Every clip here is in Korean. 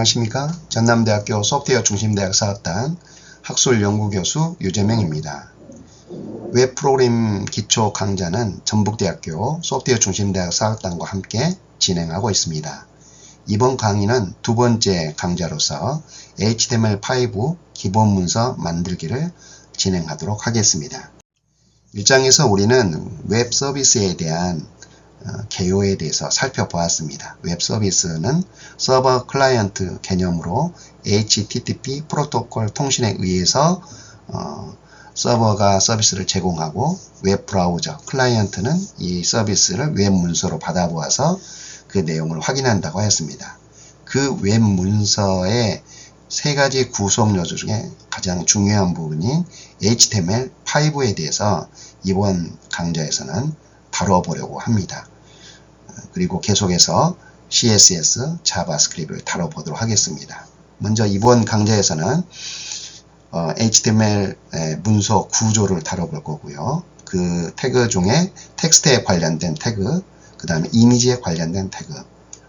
안녕하십니까. 전남대학교 소프트웨어 중심대학 사업단 학술연구교수 유재명입니다. 웹 프로그램 기초 강좌는 전북대학교 소프트웨어 중심대학 사업단과 함께 진행하고 있습니다. 이번 강의는 두 번째 강좌로서 HTML5 기본 문서 만들기를 진행하도록 하겠습니다. 1장에서 우리는 웹 서비스에 대한 개요에 대해서 살펴보았습니다. 웹 서비스는 서버 클라이언트 개념으로 HTTP 프로토콜 통신에 의해서 서버가 서비스를 제공하고 웹 브라우저 클라이언트는 이 서비스를 웹 문서로 받아보아서 그 내용을 확인한다고 하였습니다. 그 웹 문서의 세 가지 구성 요소 중에 가장 중요한 부분인 HTML5에 대해서 이번 강좌에서는 다뤄보려고 합니다. 그리고 계속해서 CSS, 자바스크립트를 다뤄보도록 하겠습니다. 먼저 이번 강좌에서는 HTML 문서 구조를 다뤄볼 거고요. 그 태그 중에 텍스트에 관련된 태그, 그 다음에 이미지에 관련된 태그,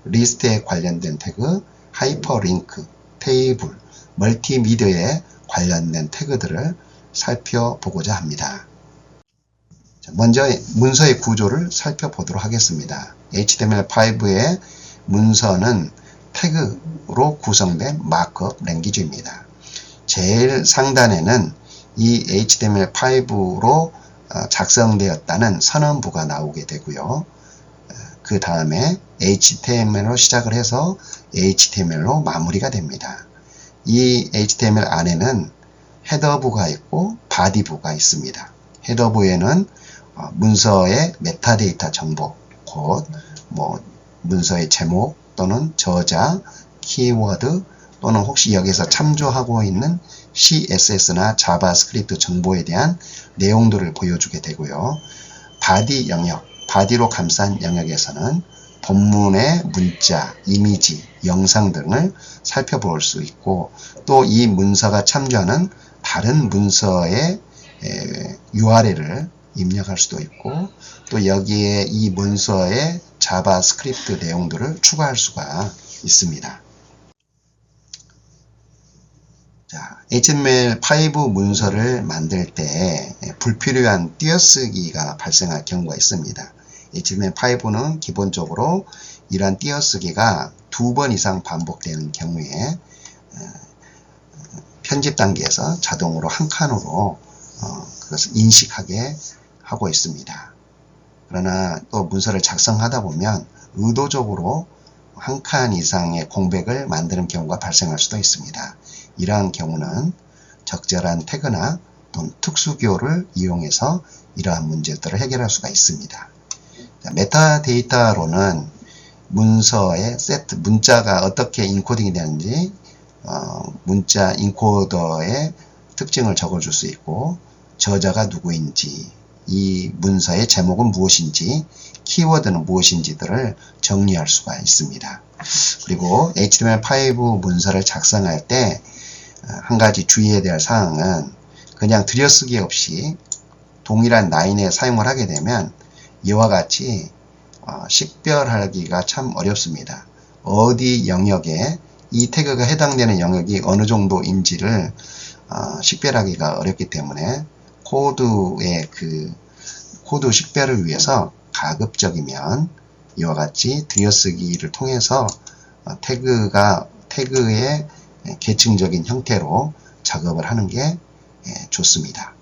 리스트에 관련된 태그, 하이퍼링크, 테이블, 멀티미디어에 관련된 태그들을 살펴보고자 합니다. 먼저 문서의 구조를 살펴보도록 하겠습니다. HTML5의 문서는 태그로 구성된 마크업 랭귀지입니다. 제일 상단에는 이 HTML5로 작성되었다는 선언부가 나오게 되고요. 그 다음에 HTML로 시작을 해서 HTML로 마무리가 됩니다. 이 HTML 안에는 헤더부가 있고 바디부가 있습니다. 헤더부에는 문서의 메타데이터 정보, 곧 문서의 제목 또는 저자, 키워드 또는 혹시 여기서 참조하고 있는 CSS나 자바스크립트 정보에 대한 내용들을 보여주게 되고요. 바디 영역, 바디로 감싼 영역에서는 본문의 문자, 이미지, 영상 등을 살펴볼 수 있고 또 이 문서가 참조하는 다른 문서의 URL을 입력할 수도 있고 또 여기에 이 문서의 자바스크립트 내용들을 추가할 수가 있습니다. 자, HTML5 문서를 만들 때 불필요한 띄어쓰기가 발생할 경우가 있습니다. HTML5는 기본적으로 이러한 띄어쓰기가 2번 이상 반복되는 경우에 편집 단계에서 자동으로 한 칸으로 그것을 인식하게 하고 있습니다. 그러나 또 문서를 작성하다 보면 의도적으로 한 칸 이상의 공백을 만드는 경우가 발생할 수도 있습니다. 이러한 경우는 적절한 태그나 또는 특수기호를 이용해서 이러한 문제들을 해결할 수가 있습니다. 메타데이터로는 문서의 세트, 문자가 어떻게 인코딩이 되는지 문자 인코더의 특징을 적어줄 수 있고 저자가 누구인지 이 문서의 제목은 무엇인지 키워드는 무엇인지들을 정리할 수가 있습니다. 그리고 HTML5 문서를 작성할 때 한 가지 주의해야 될 사항은 그냥 들여쓰기 없이 동일한 라인에 사용을 하게 되면 이와 같이 식별하기가 참 어렵습니다. 어디 영역에 이 태그가 해당되는 영역이 어느 정도인지를 식별하기가 어렵기 때문에 코드의 코드 식별을 위해서 가급적이면 이와 같이 들여쓰기를 통해서 태그의 계층적인 형태로 작업을 하는 게 좋습니다.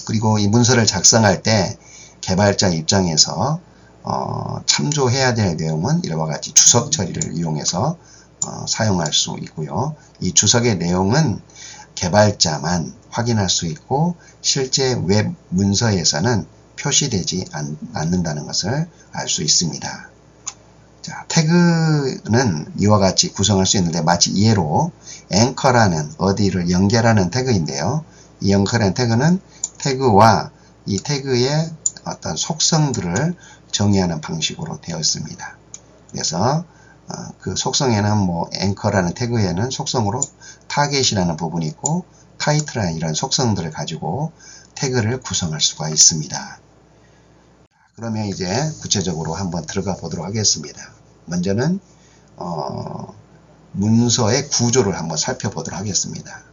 그리고 이 문서를 작성할 때 개발자 입장에서 참조해야 될 내용은 이와 같이 주석 처리를 이용해서 사용할 수 있고요. 이 주석의 내용은 개발자만 확인할 수 있고 실제 웹 문서에서는 표시되지 않는다는 것을 알 수 있습니다. 자, 태그는 이와 같이 구성할 수 있는데 마치 예로 앵커라는 어디를 연결하는 태그인데요. 이 앵커라는 태그는 태그와 이 태그의 어떤 속성들을 정의하는 방식으로 되어 있습니다. 그래서 그 속성에는 앵커라는 태그에는 속성으로 타겟이라는 부분이 있고 타이틀이라는 이런 속성들을 가지고 태그를 구성할 수가 있습니다. 그러면 이제 구체적으로 한번 들어가 보도록 하겠습니다. 먼저는 문서의 구조를 한번 살펴보도록 하겠습니다.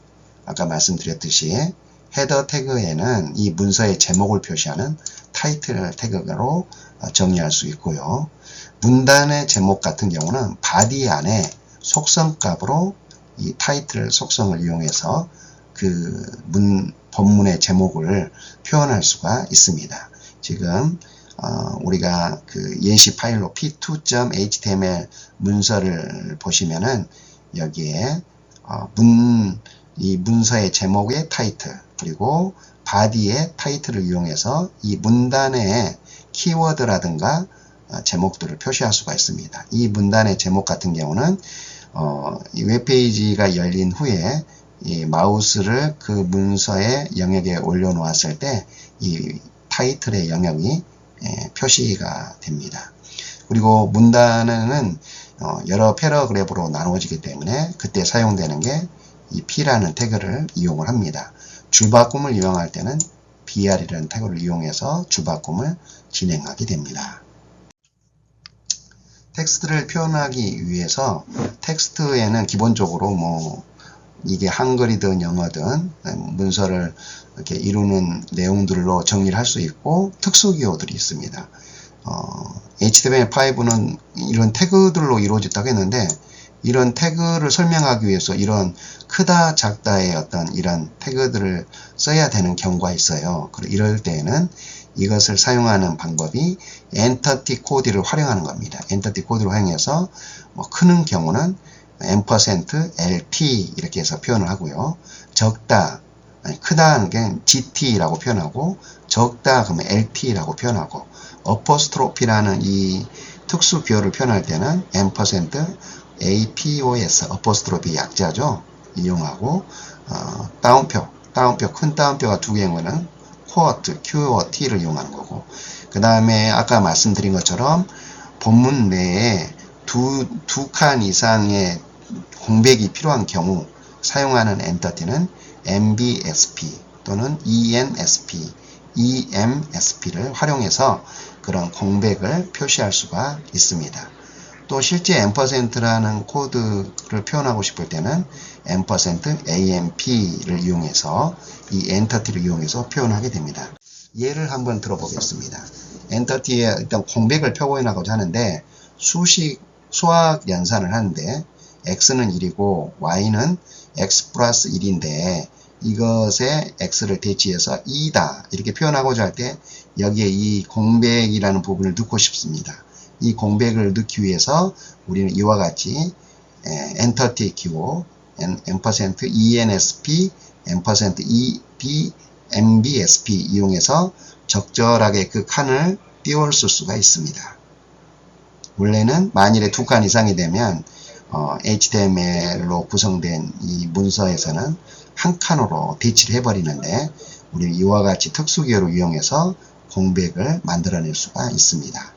아까 말씀드렸듯이 헤더 태그에는 이 문서의 제목을 표시하는 타이틀 태그로 정의할 수 있고요. 문단의 제목 같은 경우는 바디 안에 속성값으로 이 타이틀 속성을 이용해서 그 본문의 제목을 표현할 수가 있습니다. 지금 우리가 그 예시 파일로 p2.html 문서를 보시면은 여기에 이 문서의 제목의 타이틀 그리고 바디의 타이틀을 이용해서 이 문단의 키워드라든가 제목들을 표시할 수가 있습니다. 이 문단의 제목 같은 경우는 이 웹페이지가 열린 후에 이 마우스를 그 문서의 영역에 올려놓았을 때 이 타이틀의 영역이 표시가 됩니다. 그리고 문단은 여러 패러그래프로 나누어지기 때문에 그때 사용되는 게 이 P라는 태그를 이용을 합니다. 줄바꿈을 이용할 때는 BR이라는 태그를 이용해서 줄바꿈을 진행하게 됩니다. 텍스트를 표현하기 위해서 텍스트에는 기본적으로 이게 한글이든 영어든 문서를 이렇게 이루는 내용들로 정리를 할 수 있고 특수기호들이 있습니다. HTML5는 이런 태그들로 이루어졌다고 했는데 이런 태그를 설명하기 위해서 이런 크다 작다의 어떤 이런 태그들을 써야 되는 경우가 있어요. 이럴 때에는 이것을 사용하는 방법이 엔터티 코드를 활용하는 겁니다. 엔터티 코드를 활용해서 크는 경우는 %LT 이렇게 해서 표현을 하고요. 적다, 크다 하는 게 GT라고 표현하고 적다 그러면 LT라고 표현하고 어포스트로피라는 이 특수 기호를 표현할 때는 %APOS 어포스트로피 약자죠. 이용하고 따옴표 큰 따옴표가 두 개인 거는 quote, QOT를 이용하는 거고 그 다음에 아까 말씀드린 것처럼 본문 내에 두 칸 이상의 공백이 필요한 경우 사용하는 엔터티는 MBSP 또는 ENSP, EMSP를 활용해서 그런 공백을 표시할 수가 있습니다. 또 실제 %라는 코드를 표현하고 싶을 때는 %AMP를 이용해서 이 엔터티를 이용해서 표현하게 됩니다. 예를 한번 들어보겠습니다. 엔터티에 일단 공백을 표현하고자 하는데 수학 연산을 하는데 x는 1이고 y는 x 플러스 1인데 이것에 x를 대치해서 2다 이렇게 표현하고자 할 때 여기에 이 공백이라는 부분을 넣고 싶습니다. 이 공백을 넣기 위해서 우리는 이와 같이 엔터티 기호 %ENSP, %MBSP 이용해서 적절하게 그 칸을 띄워쓸 수가 있습니다. 원래는 만일에 두 칸 이상이 되면 HTML로 구성된 이 문서에서는 한 칸으로 대치를 해버리는데 우리는 이와 같이 특수기호를 이용해서 공백을 만들어낼 수가 있습니다.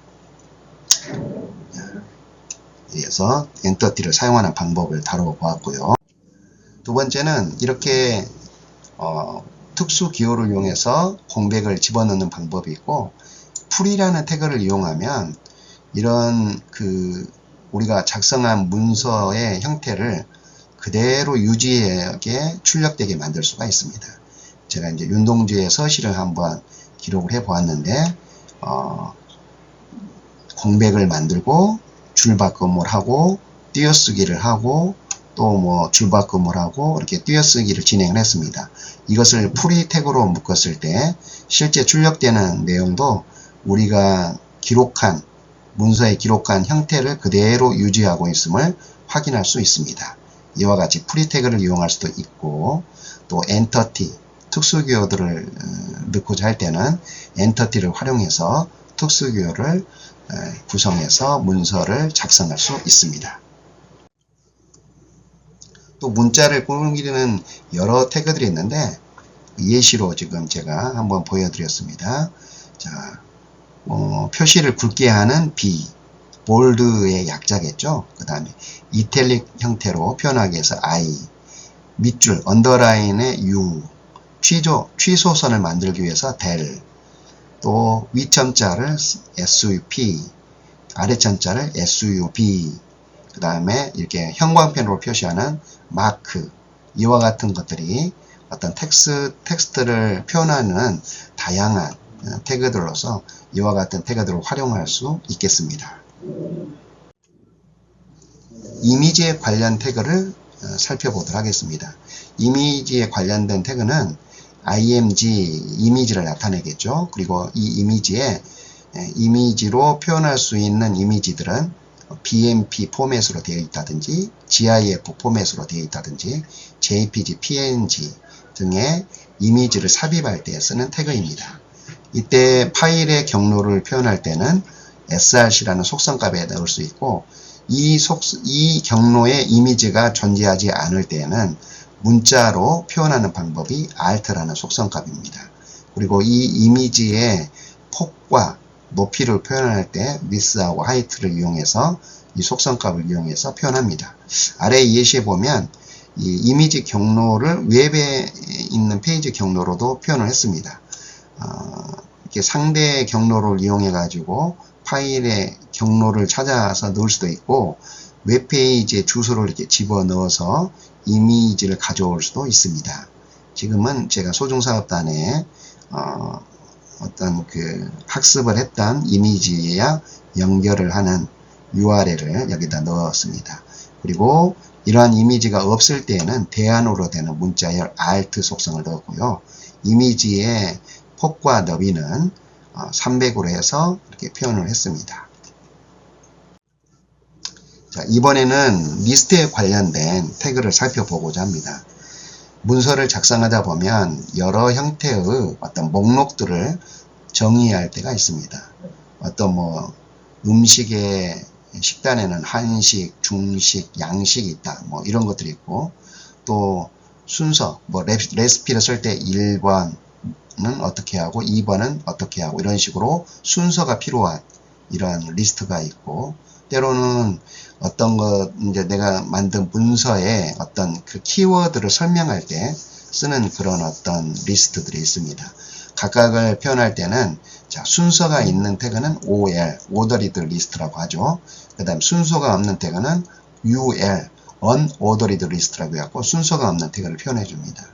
그래서 엔터티를 사용하는 방법을 다뤄보았고요. 두 번째는 이렇게 특수 기호를 이용해서 공백을 집어넣는 방법이 있고 풀이라는 태그를 이용하면 이런 우리가 작성한 문서의 형태를 그대로 유지하게 출력되게 만들 수가 있습니다. 제가 이제 윤동주의 서시를 한번 기록을 해 보았는데 공백을 만들고 줄바꿈을 하고 띄어쓰기를 하고 또 줄바꿈을 하고 이렇게 띄어쓰기를 진행을 했습니다. 이것을 풀이 태그로 묶었을 때 실제 출력되는 내용도 우리가 기록한 문서에 기록한 형태를 그대로 유지하고 있음을 확인할 수 있습니다. 이와 같이 풀이 태그를 이용할 수도 있고 또 엔터티 특수기호들을 넣고자 할 때는 엔터티를 활용해서 특수기호를 구성해서 문서를 작성할 수 있습니다. 또 문자를 꾸미는 여러 태그들이 있는데 예시로 지금 제가 한번 보여드렸습니다. 자, 표시를 굵게 하는 B, 볼드의 약자겠죠. 그 다음에 이탈릭 형태로 표현하기 위해서 I, 밑줄, 언더라인의 U, 취소선을 만들기 위해서 del, 또 위첨자를 SUP, 아래첨자를 SUB, 그 다음에 이렇게 형광펜으로 표시하는 마크, 이와 같은 것들이 어떤 텍스트를 표현하는 다양한 태그들로서 이와 같은 태그들을 활용할 수 있겠습니다. 이미지에 관련 태그를 살펴보도록 하겠습니다. 이미지에 관련된 태그는 img, 이미지를 나타내겠죠. 그리고 이 이미지에 이미지로 표현할 수 있는 이미지들은 BMP 포맷으로 되어 있다든지 GIF 포맷으로 되어 있다든지 JPG, PNG 등의 이미지를 삽입할 때 쓰는 태그입니다. 이때 파일의 경로를 표현할 때는 src라는 속성값에 넣을 수 있고 이 경로에 이미지가 존재하지 않을 때에는 문자로 표현하는 방법이 alt라는 속성값입니다. 그리고 이 이미지의 폭과 높이를 표현할 때 width하고 height를 이용해서 이 속성값을 이용해서 표현합니다. 아래 예시에 보면 이 이미지 경로를 웹에 있는 페이지 경로로도 표현을 했습니다. 이렇게 상대 경로를 이용해 가지고 파일의 경로를 찾아서 넣을 수도 있고 웹페이지에 주소를 이렇게 집어넣어서 이미지를 가져올 수도 있습니다. 지금은 제가 소중사업단에 어떤 그 학습을 했던 이미지와 연결을 하는 URL을 여기다 넣었습니다. 그리고 이러한 이미지가 없을 때에는 대안으로 되는 문자열 alt 속성을 넣었고요. 이미지의 폭과 너비는 300으로 해서 이렇게 표현을 했습니다. 자, 이번에는 리스트에 관련된 태그를 살펴보고자 합니다. 문서를 작성하다 보면 여러 형태의 어떤 목록들을 정의할 때가 있습니다. 어떤 음식의 식단에는 한식, 중식, 양식이 있다. 이런 것들이 있고 또 순서, 레시피를 쓸 때 1번은 어떻게 하고 2번은 어떻게 하고 이런 식으로 순서가 필요한 이런 리스트가 있고 때로는 어떤 것 이제 내가 만든 문서에 어떤 그 키워드를 설명할 때 쓰는 그런 어떤 리스트들이 있습니다. 각각을 표현할 때는 자, 순서가 있는 태그는 OL, Ordered List라고 하죠. 그 다음 순서가 없는 태그는 UL, Unordered List라고 해갖고 순서가 없는 태그를 표현해 줍니다.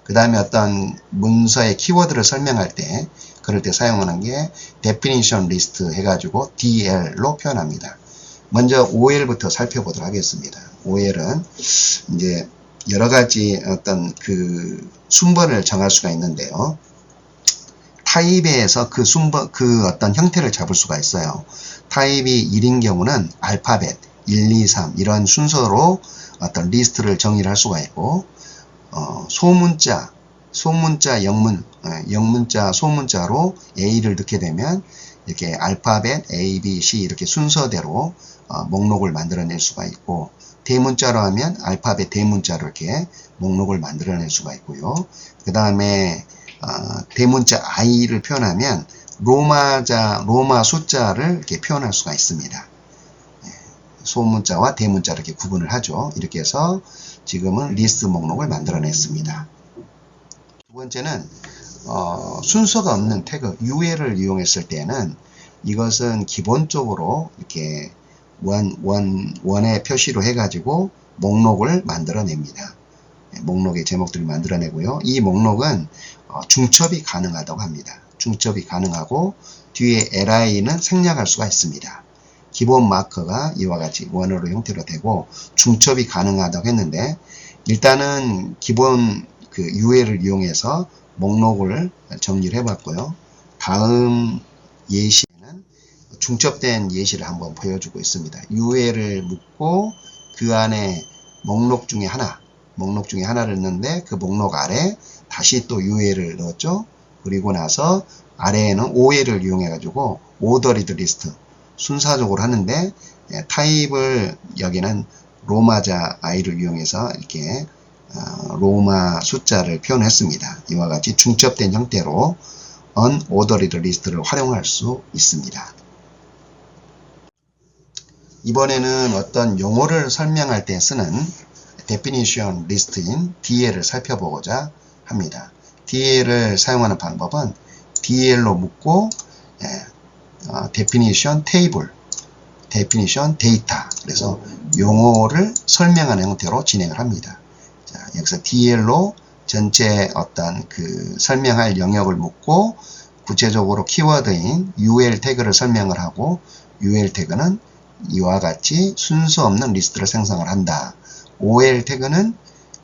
그 다음에 어떤 문서의 키워드를 설명할 때 그럴 때 사용하는 게 Definition List 해가지고 DL로 표현합니다. 먼저 OL부터 살펴보도록 하겠습니다. OL은 이제 여러 가지 어떤 그 순번을 정할 수가 있는데요. 타입에서 그 어떤 형태를 잡을 수가 있어요. 타입이 1인 경우는 알파벳 1, 2, 3 이런 순서로 어떤 리스트를 정의를 할 수가 있고 소문자, 영문자, 소문자로 A를 넣게 되면 이렇게 알파벳 A, B, C 이렇게 순서대로 목록을 만들어낼 수가 있고 대문자로 하면 알파벳 대문자로 이렇게 목록을 만들어낼 수가 있고요. 그 다음에 대문자 I를 표현하면 로마 숫자를 이렇게 표현할 수가 있습니다. 소문자와 대문자 이렇게 구분을 하죠. 이렇게 해서 지금은 리스트 목록을 만들어냈습니다. 두 번째는 순서가 없는 태그 UL을 이용했을 때는 이것은 기본적으로 이렇게 원의 표시로 해가지고 목록을 만들어냅니다. 목록의 제목들을 만들어내고요. 이 목록은 중첩이 가능하다고 합니다. 중첩이 가능하고 뒤에 li는 생략할 수가 있습니다. 기본 마커가 이와 같이 원어로 형태로 되고 중첩이 가능하다고 했는데 일단은 기본 그 UL을 이용해서 목록을 정리를 해봤고요. 다음 예시에는 중첩된 예시를 한번 보여주고 있습니다. UL을 묻고 그 안에 목록 중에 하나를 넣는데 그 목록 아래 다시 또 UL을 넣었죠. 그리고 나서 아래에는 OL을 이용해 가지고 Ordered List 순서적으로 하는데 타입을 여기는 로마자 I를 이용해서 이렇게 로마 숫자를 표현했습니다. 이와 같이 중첩된 형태로 Unordered List를 활용할 수 있습니다. 이번에는 어떤 용어를 설명할 때 쓰는 Definition List인 DL을 살펴보고자 합니다. DL을 사용하는 방법은 DL로 묻고 Definition Table, Definition Data 그래서 용어를 설명하는 형태로 진행을 합니다. 자, 여기서 DL로 전체 어떤 그 설명할 영역을 묻고 구체적으로 키워드인 UL 태그를 설명을 하고 UL 태그는 이와 같이 순서 없는 리스트를 생성을 한다. OL 태그는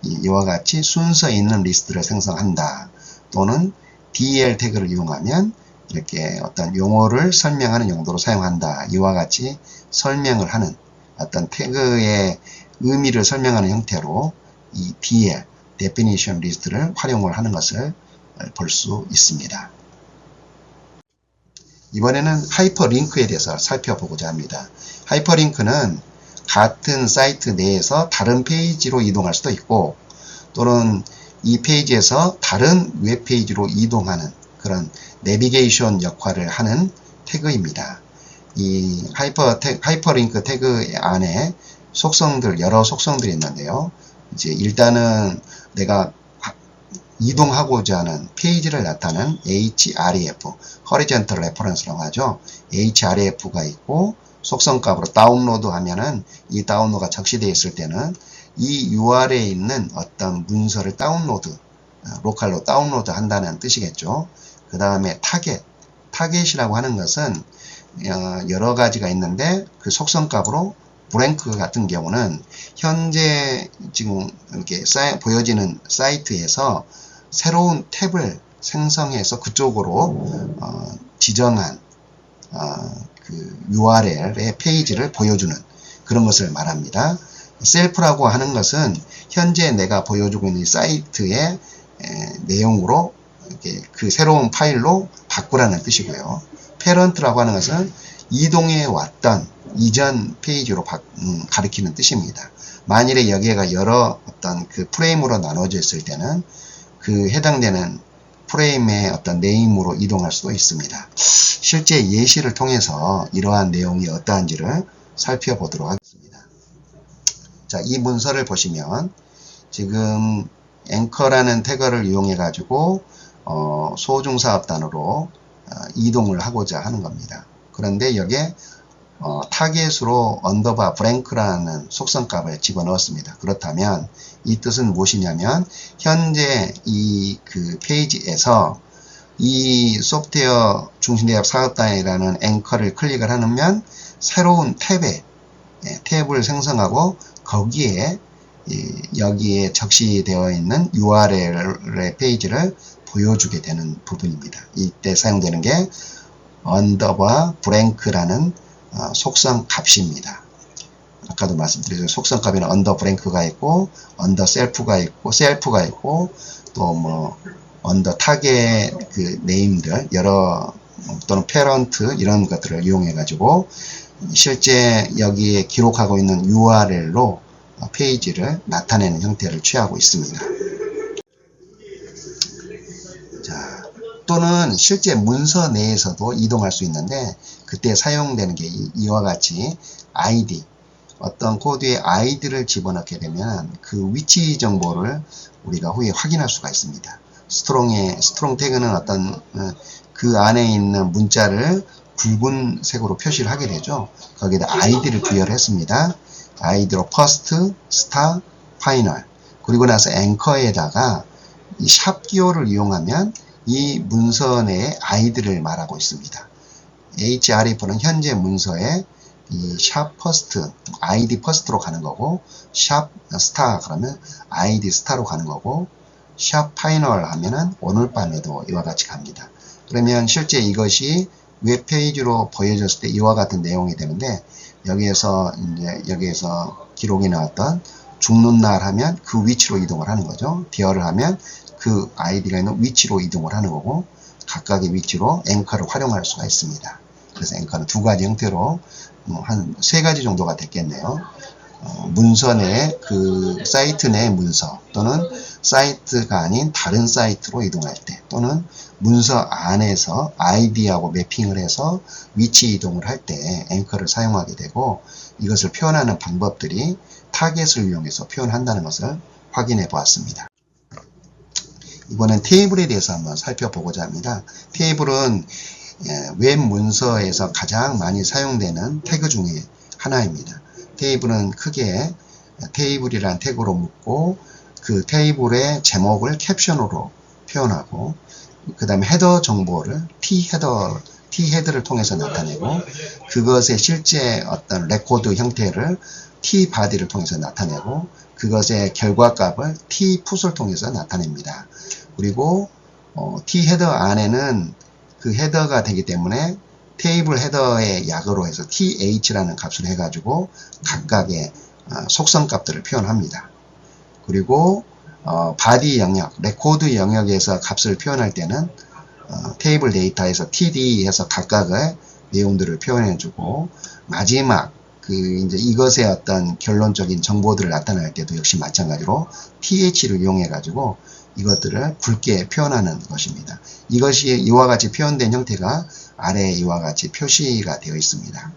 이와 같이 순서 있는 리스트를 생성한다. 또는 DL 태그를 이용하면 이렇게 어떤 용어를 설명하는 용도로 사용한다. 이와 같이 설명을 하는 어떤 태그의 의미를 설명하는 형태로 이 DL, Definition List를 활용을 하는 것을 볼 수 있습니다. 이번에는 하이퍼링크에 대해서 살펴보고자 합니다. 하이퍼링크는 같은 사이트 내에서 다른 페이지로 이동할 수도 있고 또는 이 페이지에서 다른 웹페이지로 이동하는 그런 내비게이션 역할을 하는 태그입니다. 이 하이퍼링크 태그 안에 속성들, 여러 속성들이 있는데요. 이제 일단은 내가 이동하고자 하는 페이지를 나타내는 href, Horizontal Reference라고 하죠. href가 있고 속성값으로 다운로드 하면은 이 다운로드가 적시되어 있을 때는 이 URL에 있는 어떤 문서를 로컬로 다운로드 한다는 뜻이겠죠. 그 다음에 타겟이라고 하는 것은 여러 가지가 있는데 그 속성값으로 브랭크 같은 경우는 현재 지금 이렇게 보여지는 사이트에서 새로운 탭을 생성해서 그쪽으로 지정한 그 URL의 페이지를 보여주는 그런 것을 말합니다. 셀프라고 하는 것은 현재 내가 보여주고 있는 사이트의 내용으로 이렇게 그 새로운 파일로 바꾸라는 뜻이고요. 페런트라고 하는 것은 이동해 왔던 이전 페이지로 가리키는 뜻입니다. 만일에 여기가 여러 어떤 그 프레임으로 나눠져 있을 때는 그 해당되는 프레임의 어떤 네임으로 이동할 수도 있습니다. 실제 예시를 통해서 이러한 내용이 어떠한지를 살펴보도록 하겠습니다. 자, 이 문서를 보시면 지금 앵커라는 태그를 이용해 가지고 소중사업단으로 이동을 하고자 하는 겁니다. 그런데 여기에 타겟으로 언더바 브랭크라는 속성값을 집어넣었습니다. 그렇다면 이 뜻은 무엇이냐면 현재 이 그 페이지에서 이 소프트웨어 중심대학 사업단이라는 앵커를 클릭을 하면 새로운 탭을 생성하고 거기에 여기에 적시되어 있는 URL의 페이지를 보여주게 되는 부분입니다. 이때 사용되는 게 언더바 브랭크라는 속성 값입니다. 아까도 말씀드렸죠. 속성 값에는 언더 브랭크가 있고 언더 셀프가 있고 또 뭐 언더 타겟 그 네임들 여러 또는 페런트 이런 것들을 이용해 가지고 실제 여기에 기록하고 있는 URL로 페이지를 나타내는 형태를 취하고 있습니다. 자, 또는 실제 문서 내에서도 이동할 수 있는데 그때 사용되는 게 이와 같이 ID, 어떤 코드의 ID를 집어넣게 되면 그 위치 정보를 우리가 후에 확인할 수가 있습니다. 스트롱 태그는 어떤 그 안에 있는 문자를 붉은색으로 표시를 하게 되죠. 거기에다 ID를 부여를 했습니다. ID로 first, star, final. 그리고 나서 앵커에다가 이 샵 기호를 이용하면 이 문서 내의 ID를 말하고 있습니다. href는 현재 문서에 이 샵 퍼스트, ID 퍼스트로 가는 거고, 샵 스타 그러면 ID 스타로 가는 거고, 샵 파이널 하면은 오늘 밤에도 이와 같이 갑니다. 그러면 실제 이것이 웹페이지로 보여졌을 때 이와 같은 내용이 되는데, 여기에서 기록이 나왔던 죽는 날 하면 그 위치로 이동을 하는 거죠. 디어를 하면 그 아이디가 있는 위치로 이동을 하는 거고, 각각의 위치로 앵커를 활용할 수가 있습니다. 그래서 앵커는 두 가지 형태로 한 세 가지 정도가 됐겠네요. 문서 내 그 사이트 내 문서 또는 사이트가 아닌 다른 사이트로 이동할 때 또는 문서 안에서 아이디하고 매핑을 해서 위치 이동을 할 때 앵커를 사용하게 되고 이것을 표현하는 방법들이 타겟을 이용해서 표현한다는 것을 확인해 보았습니다. 이번엔 테이블에 대해서 한번 살펴보고자 합니다. 테이블은 웹 문서에서 가장 많이 사용되는 태그 중에 하나입니다. 테이블은 크게 테이블이란 태그로 묶고 그 테이블의 제목을 캡션으로 표현하고 그 다음에 헤더 정보를 T 헤드를 통해서 나타내고 그것의 실제 어떤 레코드 형태를 T바디를 통해서 나타내고 그것의 결과값을 T풋을 통해서 나타냅니다. 그리고 T헤더 안에는 그 헤더가 되기 때문에 테이블 헤더의 약으로 해서 TH라는 값을 해가지고 각각의 속성 값들을 표현합니다. 그리고 바디 영역, 레코드 영역에서 값을 표현할 때는 테이블 데이터에서 TD 해서 각각의 내용들을 표현해주고 마지막 이제 이것의 어떤 결론적인 정보들을 나타낼 때도 역시 마찬가지로 TH를 이용해가지고 이것들을 굵게 표현하는 것입니다. 이것이 이와 같이 표현된 형태가 아래에 이와 같이 표시가 되어 있습니다.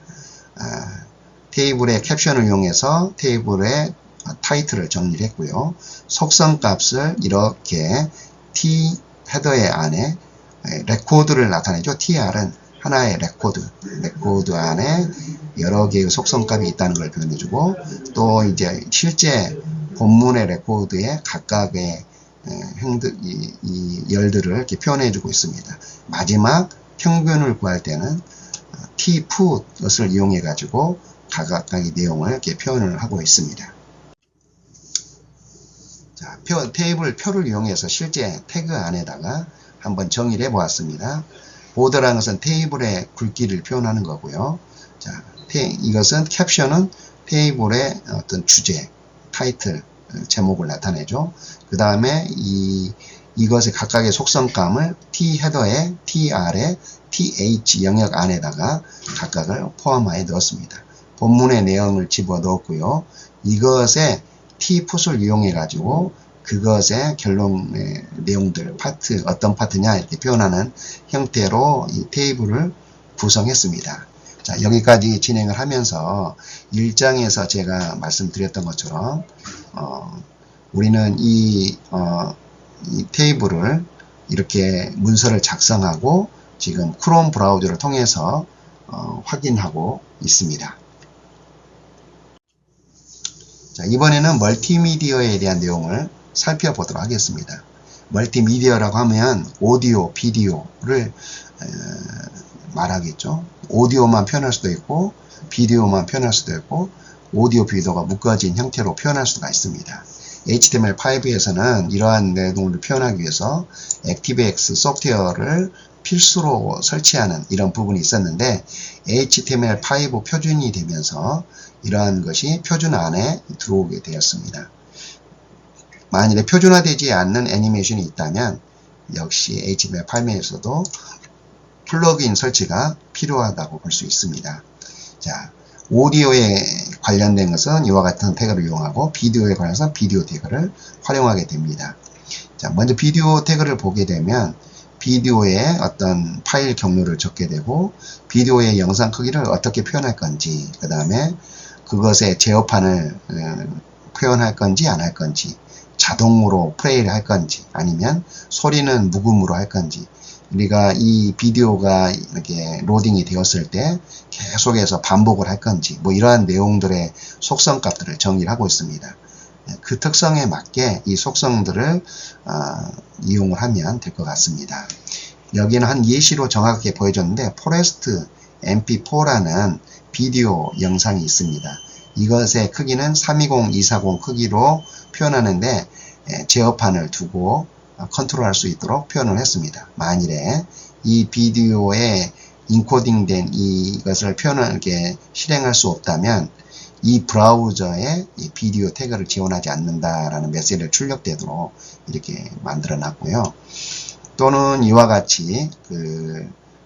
테이블의 캡션을 이용해서 테이블의 타이틀을 정리를 했고요. 속성 값을 이렇게 T 헤더의 안에 레코드를 나타내죠. TR은 하나의 레코드 안에 여러 개의 속성 값이 있다는 걸 표현해주고 또 이제 실제 본문의 레코드에 각각의 이 열들을 이렇게 표현해주고 있습니다. 마지막 평균을 구할 때는 Tput을 이용해가지고 각각의 내용을 이렇게 표현을 하고 있습니다. 자, 테이블 표를 이용해서 실제 태그 안에다가 한번 정의를 해 보았습니다. 보드라는 것은 테이블의 굵기를 표현하는 거고요. 자, 이것은 캡션은 테이블의 어떤 주제, 타이틀, 제목을 나타내죠. 그 다음에 이것의 각각의 속성감을 T 헤더에 TR에 TH 영역 안에다가 각각을 포함하여 넣었습니다. 본문의 내용을 집어 넣었고요. 이것의 T풋을 이용해 가지고 그것의 결론의 내용들, 파트, 어떤 파트냐 이렇게 표현하는 형태로 이 테이블을 구성했습니다. 자, 여기까지 진행을 하면서 1장에서 제가 말씀드렸던 것처럼 우리는 이 테이블을 이렇게 문서를 작성하고 지금 크롬 브라우저를 통해서 확인하고 있습니다. 자, 이번에는 멀티미디어에 대한 내용을 살펴보도록 하겠습니다. 멀티미디어라고 하면 오디오, 비디오를 말하겠죠. 오디오만 표현할 수도 있고 비디오만 표현할 수도 있고 오디오, 비디오가 묶어진 형태로 표현할 수가 있습니다. HTML5에서는 이러한 내용을 표현하기 위해서 ActiveX 소프트웨어를 필수로 설치하는 이런 부분이 있었는데 HTML5 표준이 되면서 이러한 것이 표준 안에 들어오게 되었습니다. 만일에 표준화되지 않는 애니메이션이 있다면 역시 HTML5에서도 플러그인 설치가 필요하다고 볼 수 있습니다. 자, 오디오에 관련된 것은 이와 같은 태그를 이용하고 비디오에 관해서 비디오 태그를 활용하게 됩니다. 자, 먼저 비디오 태그를 보게 되면 비디오의 어떤 파일 경로를 적게 되고 비디오의 영상 크기를 어떻게 표현할 건지 그 다음에 그것의 제어판을 표현할 건지 안 할 건지 자동으로 플레이를 할 건지 아니면 소리는 묵음으로 할 건지 우리가 이 비디오가 이렇게 로딩이 되었을 때 계속해서 반복을 할 건지 뭐 이러한 내용들의 속성 값들을 정의를 하고 있습니다. 그 특성에 맞게 이 속성들을 이용을 하면 될 것 같습니다. 여기는 한 예시로 정확하게 보여줬는데 포레스트 mp4라는 비디오 영상이 있습니다. 이것의 크기는 320-240 크기로 표현하는데 제어판을 두고 컨트롤할 수 있도록 표현을 했습니다. 만일에 이 비디오에 인코딩된 이것을 표현하게 실행할 수 없다면 이 브라우저에 이 비디오 태그를 지원하지 않는다라는 메시지를 출력되도록 이렇게 만들어 놨고요. 또는 이와 같이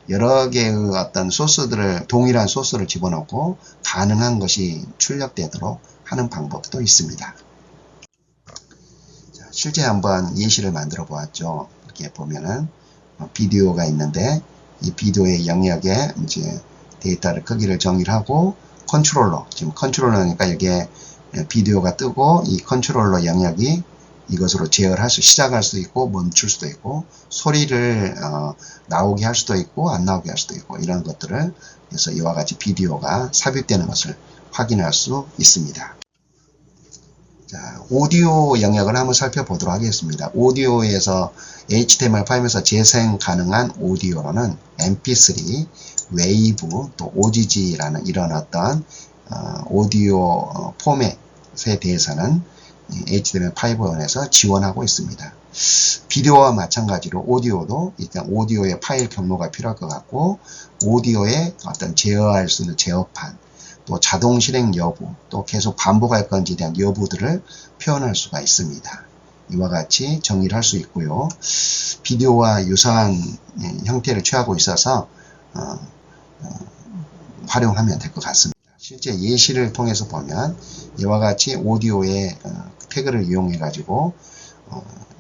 여러 개의 어떤 소스들을 동일한 소스를 집어넣고 가능한 것이 출력되도록 하는 방법도 있습니다. 자, 실제 한번 예시를 만들어 보았죠. 이렇게 보면은 비디오가 있는데 이 비디오의 영역에 이제 데이터를 크기를 정의를 하고 컨트롤러, 지금 컨트롤러니까 이게 비디오가 뜨고 이 컨트롤러 영역이 이것으로 제어를 시작할 수도 있고 멈출 수도 있고 소리를 나오게 할 수도 있고 안 나오게 할 수도 있고 이런 것들을 그래서 이와 같이 비디오가 삽입되는 것을 확인할 수 있습니다. 자, 오디오 영역을 한번 살펴보도록 하겠습니다. 오디오에서 HTML5에서 재생 가능한 오디오로는 MP3, 웨이브, 또 OGG라는 이런 어떤 오디오 포맷에 대해서는 HTML5에서 지원하고 있습니다. 비디오와 마찬가지로 오디오도 일단 오디오의 파일 경로가 필요할 것 같고, 오디오의 어떤 제어할 수 있는 제어판, 또 자동 실행 여부, 또 계속 반복할 건지에 대한 여부들을 표현할 수가 있습니다. 이와 같이 정의를 할 수 있고요. 비디오와 유사한 형태를 취하고 있어서 활용하면 될 것 같습니다. 실제 예시를 통해서 보면 이와 같이 오디오의 태그를 이용해 가지고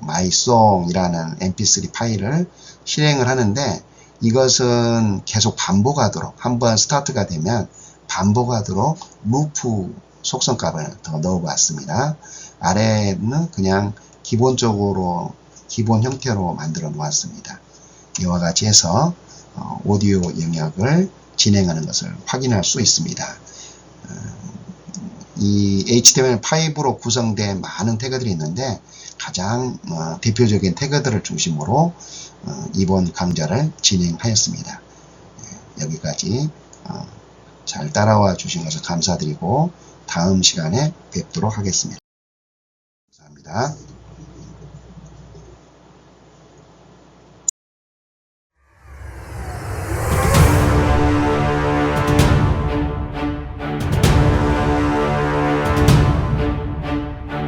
mySong이라는 mp3 파일을 실행을 하는데, 이것은 계속 반복하도록, 한번 스타트가 되면 반복하도록 루프 속성값을 더 넣어봤습니다. 아래는 그냥 기본적으로 기본 형태로 만들어 놓았습니다. 이와 같이 해서 오디오 영역을 진행하는 것을 확인할 수 있습니다. 이 HTML5로 구성된 많은 태그들이 있는데, 가장 대표적인 태그들을 중심으로 이번 강좌를 진행하였습니다. 여기까지 잘 따라와 주신 것을 감사드리고 다음 시간에 뵙도록 하겠습니다. 감사합니다.